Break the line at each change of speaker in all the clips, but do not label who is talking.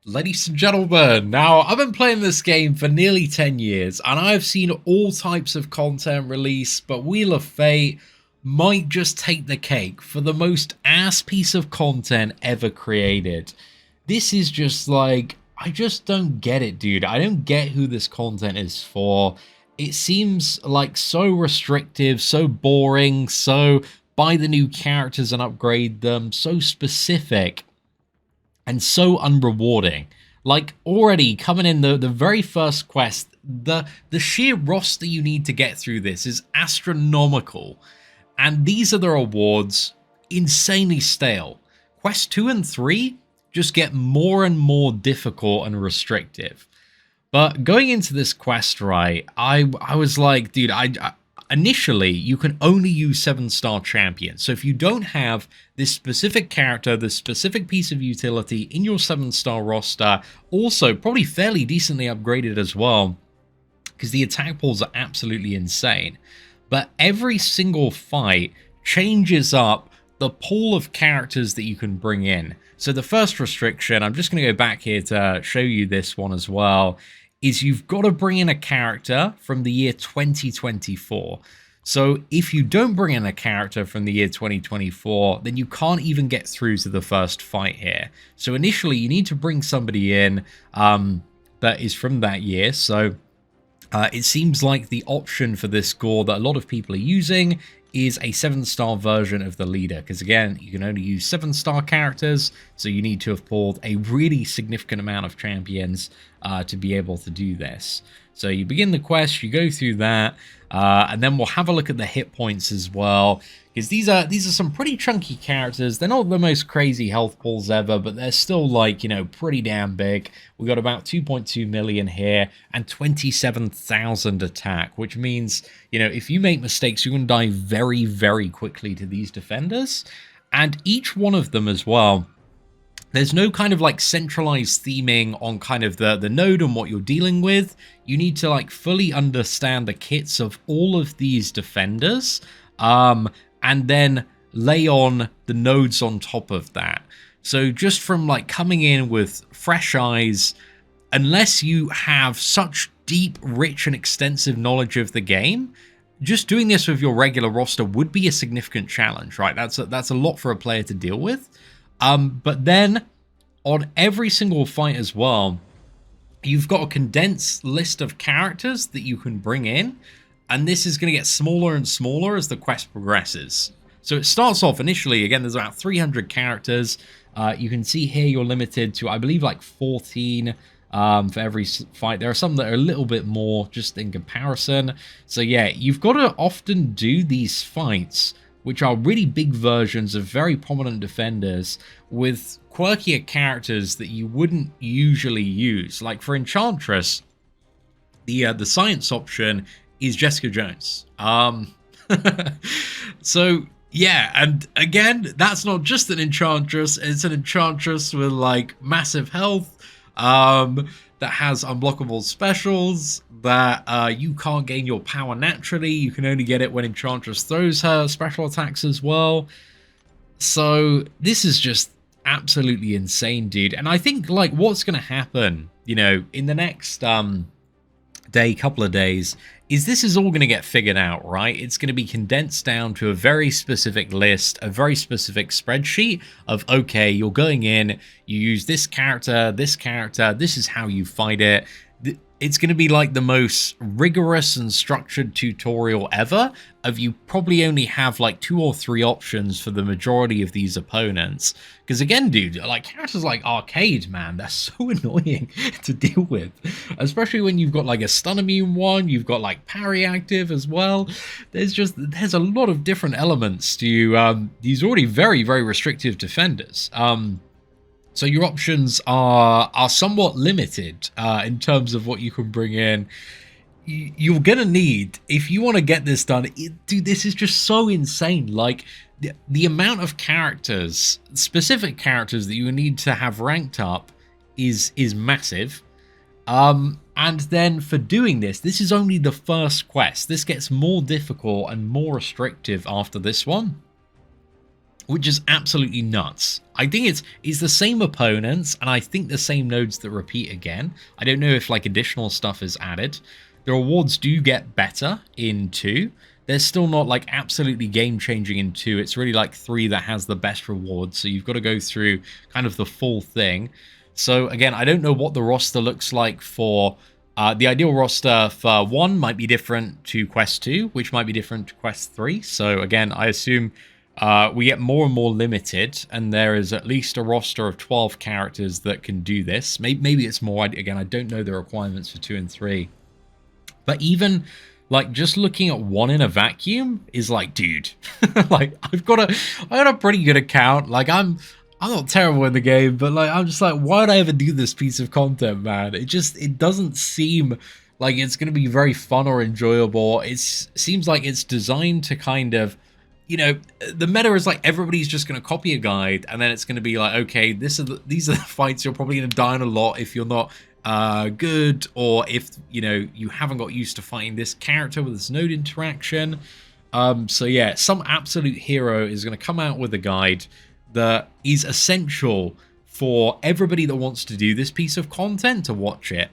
Ladies and gentlemen, now I've been playing this game for nearly 10 years and I've seen all types of content released, but Wheel of Fate might just take the cake for the most ass piece of content ever created. This is just like, I just don't get it, dude. I don't get who this content is for. It seems like so restrictive, so boring, so buy the new characters and upgrade them, so specific and so unrewarding. Like already coming in the very first quest, the sheer roster you need to get through this is astronomical. And these are the rewards, insanely stale. Quest 2 and 3 just get more and more difficult and restrictive. But going into this quest, right, I was like, dude, initially, you can only use 7-star champions. So if you don't have this specific character, this specific piece of utility in your 7-star roster, also probably fairly decently upgraded as well, because the attack pools are absolutely insane. But every single fight changes up the pool of characters that you can bring in. So the first restriction, I'm just going to go back here to show you this one as well, is you've got to bring in a character from the year 2024. So if you don't bring in a character from the year 2024, then you can't even get through to the first fight here. So initially, you need to bring somebody in that is from that year. So it seems like the option for this score that a lot of people are using is a 7-star version of the leader, because again, you can only use 7-star characters, so you need to have pulled a really significant amount of champions to be able to do this. So you begin the quest, you go through that, and then we'll have a look at the hit points as well, because these are some pretty chunky characters. They're not the most crazy health pools ever, but they're still, like, you know, pretty damn big. We got about 2.2 million here and 27,000 attack, which means, you know, if you make mistakes, you're going to die very, very quickly to these defenders. And each one of them as well, there's no kind of like centralized theming on kind of the node and what you're dealing with. You need to like fully understand the kits of all of these defenders, and then lay on the nodes on top of that. So just from like coming in with fresh eyes, unless you have such deep, rich, and extensive knowledge of the game, just doing this with your regular roster would be a significant challenge, right? That's a lot for a player to deal with. But then on every single fight as well, you've got a condensed list of characters that you can bring in, and this is going to get smaller and smaller as the quest progresses. So it starts off initially, again, there's about 300 characters. You can see here you're limited to, I believe, like 14 for every fight. There are some that are a little bit more just in comparison. So yeah, you've got to often do these fights, which are really big versions of very prominent defenders with quirkier characters that you wouldn't usually use. Like for Enchantress, the science option is Jessica Jones. So yeah, and again, that's not just an Enchantress, it's an Enchantress with like massive health, that has unblockable specials, that you can't gain your power naturally. You can only get it when Enchantress throws her special attacks as well. So this is just absolutely insane, dude. And I think like what's going to happen, you know, in the next couple of days, is this is all going to get figured out, right? It's going to be condensed down to a very specific list, a very specific spreadsheet of, okay, you're going in, you use this character, this is how you fight it. It's going to be like the most rigorous and structured tutorial ever of you probably only have like 2 or 3 options for the majority of these opponents. Because again, dude, like characters like Arcade, man, they're so annoying to deal with. Especially when you've got like a stun immune one, you've got like parry active as well. There's a lot of different elements to these already very, very restrictive defenders. So your options are somewhat limited in terms of what you can bring in. You're going to need, if you want to get this done, dude, this is just so insane. Like, the amount of characters, specific characters that you need to have ranked up is massive. And then for doing this is only the first quest. This gets more difficult and more restrictive after this one, which is absolutely nuts. I think it's the same opponents, and I think the same nodes that repeat again. I don't know if like additional stuff is added. The rewards do get better in 2. They're still not like absolutely game-changing in 2. It's really like 3 that has the best rewards, so you've got to go through kind of the full thing. So again, I don't know what the roster looks like for... the ideal roster for 1 might be different to Quest 2, which might be different to Quest 3. So again, I assume we get more and more limited, and there is at least a roster of 12 characters that can do this. Maybe it's more. Again, I don't know the requirements for 2 and 3. But even like just looking at 1 in a vacuum is like, dude, like I got a pretty good account. Like I'm not terrible in the game, but like I'm just like, why would I ever do this piece of content, man? It doesn't seem like it's going to be very fun or enjoyable. It seems like it's designed to kind of, you know, the meta is like everybody's just going to copy a guide, and then it's going to be like, okay, these are the fights you're probably going to die in a lot if you're not good, or if, you know, you haven't got used to fighting this character with this node interaction. So yeah, some absolute hero is going to come out with a guide that is essential for everybody that wants to do this piece of content to watch it.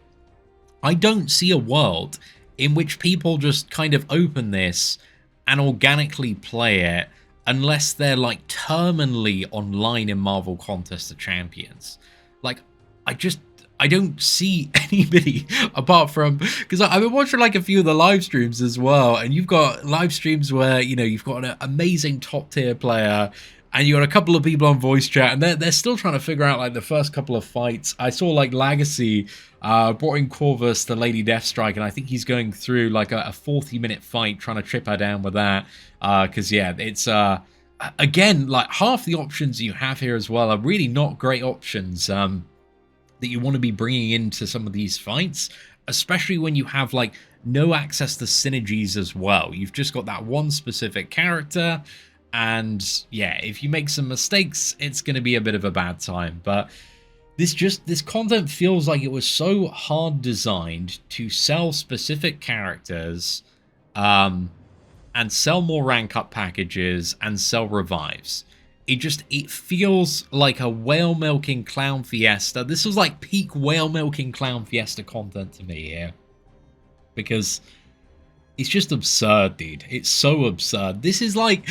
I don't see a world in which people just kind of open this and organically play it unless they're like terminally online in Marvel Contest of Champions. Like, I don't see anybody apart from, because I've been watching like a few of the live streams as well, and you've got live streams where, you know, you've got an amazing top tier player, and you got a couple of people on voice chat, and they're still trying to figure out like the first couple of fights. I saw like Legacy brought in Corvus, the Lady Deathstrike, and I think he's going through like a 40-minute fight trying to chip her down with that. Because yeah, it's again, like half the options you have here as well are really not great options that you want to be bringing into some of these fights, especially when you have like no access to synergies as well. You've just got that one specific character, and yeah, if you make some mistakes, it's going to be a bit of a bad time. But this content feels like it was so hard designed to sell specific characters, and sell more rank up packages and sell revives. It feels like a whale milking clown fiesta. This was like peak whale milking clown fiesta content to me here, because it's just absurd, dude. It's so absurd. This is like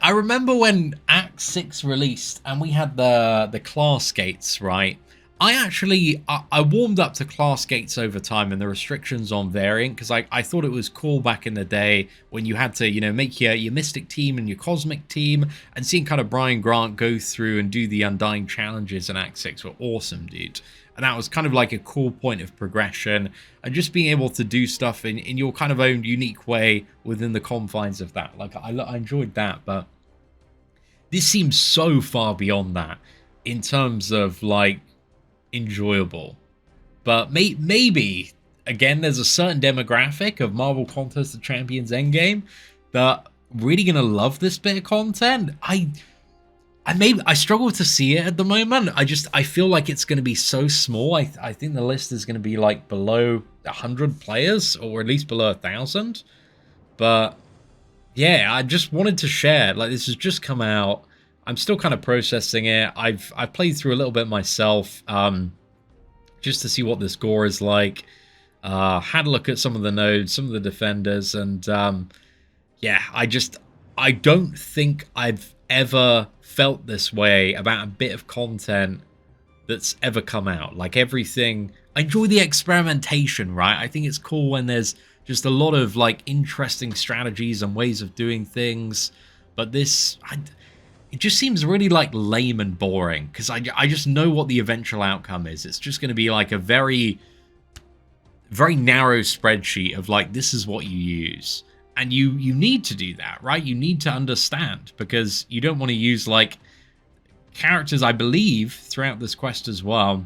I remember when Act 6 released and we had the class gates, right? I warmed up to class gates over time and the restrictions on variant, because I thought it was cool back in the day when you had to, you know, make your Mystic team and your Cosmic team, and seeing kind of Brian Grant go through and do the Undying challenges in Act 6 were awesome, dude. And that was kind of like a cool point of progression, and just being able to do stuff in your kind of own unique way within the confines of that. Like, I enjoyed that, but this seems so far beyond that in terms of, like, enjoyable. But maybe again, there's a certain demographic of Marvel Contest of Champions Endgame that really gonna love this bit of content. I struggle to see it at the moment. I feel like it's gonna be so small. I think the list is gonna be like below 100 players, or at least below 1,000. But yeah, I just wanted to share. Like, this has just come out. I'm still kind of processing it. I've played through a little bit myself, just to see what this gore is like. Had a look at some of the nodes, some of the defenders, and yeah, I don't think I've ever felt this way about a bit of content that's ever come out. Like, everything, I enjoy the experimentation, right? I think it's cool when there's just a lot of like interesting strategies and ways of doing things, but this, it just seems really like lame and boring, because I just know what the eventual outcome is. It's just going to be like a very, very narrow spreadsheet of like, this is what you use. And you need to do that, right? You need to understand, because you don't want to use like characters, I believe, throughout this quest as well.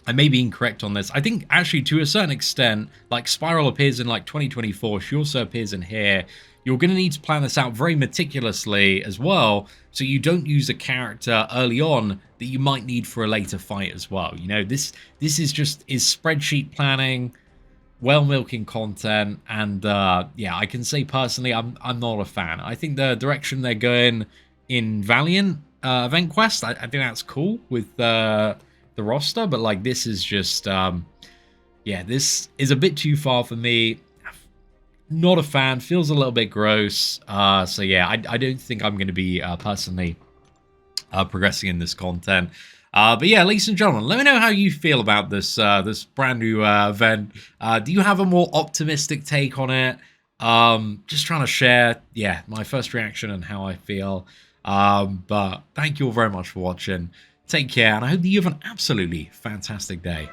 I may be incorrect on this. I think actually to a certain extent, like Spiral appears in like 2024. She also appears in here. You're going to need to plan this out very meticulously as well, so you don't use a character early on that you might need for a later fight as well. You know, this is spreadsheet planning, well milking content, and yeah, I can say personally, I'm not a fan. I think the direction they're going in Valiant Event Quest. I think that's cool with the roster, but like this is just yeah, this is a bit too far for me. Not a fan. Feels a little bit gross. So yeah, I don't think I'm going to be personally progressing in this content. But yeah, ladies and gentlemen, let me know how you feel about this this brand new event. Do you have a more optimistic take on it? Just trying to share, yeah, my first reaction and how I feel. But thank you all very much for watching. Take care, and I hope that you have an absolutely fantastic day.